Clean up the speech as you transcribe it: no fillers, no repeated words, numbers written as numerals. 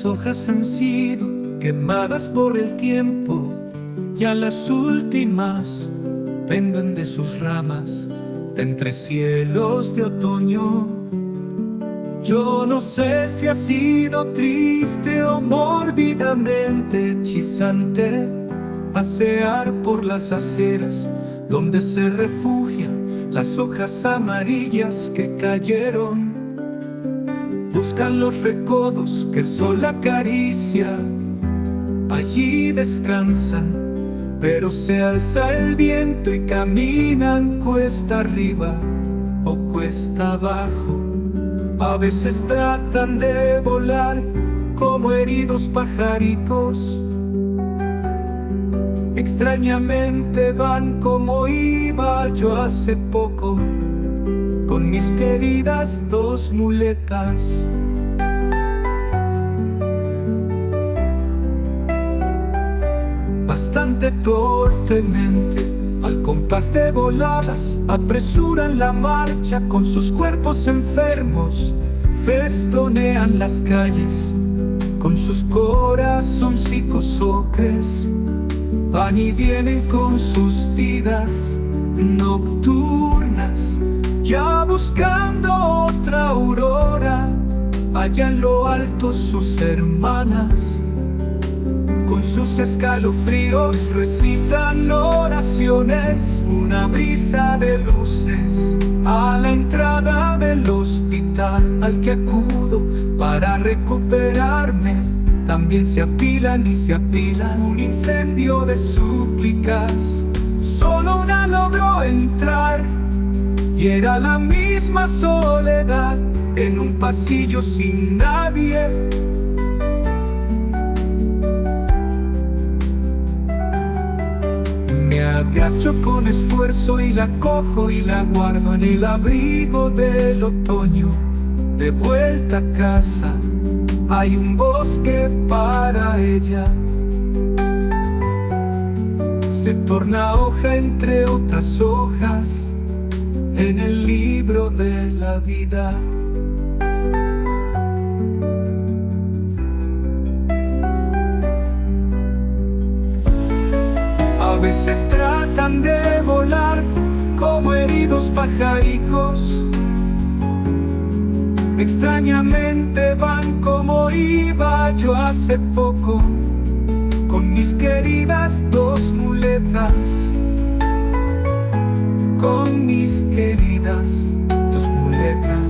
hojas han sido quemadas por el tiempo, ya las últimas penden de sus ramas, de entre cielos de otoño. Yo no sé si ha sido triste o mórbidamente hechizante pasear por las aceras donde se refugian las hojas amarillas que cayeron. Buscan los recodos que el sol acaricia, allí descansan, pero se alza el viento y caminan cuesta arriba o cuesta abajo. A veces tratan de volar como heridos pajaritos. Extrañamente van como iba yo hace poco, con mis queridas dos muletas. Bastante torpemente, al compás de voladas, apresuran la marcha con sus cuerpos enfermos, festonean las calles con sus corazoncicos ocres. Van y vienen con sus vidas nocturnas, ya buscando otra aurora. Allá en lo alto sus hermanas, con sus escalofríos recitan oraciones. Una brisa de luces a la entrada del hospital al que acudo para recuperarme. También se apilan y se apilan, un incendio de súplicas. Solo una logró entrar y era la misma soledad en un pasillo sin nadie. Me agacho con esfuerzo y la cojo y la guardo en el abrigo del otoño. De vuelta a casa hay un bosque para ella. Se torna hoja entre otras hojas en el libro de la vida. A veces tratan de volar como heridos pajaricos. Extrañamente van como iba yo hace poco, con mis queridas dos muletas. Con mis queridas dos muletas.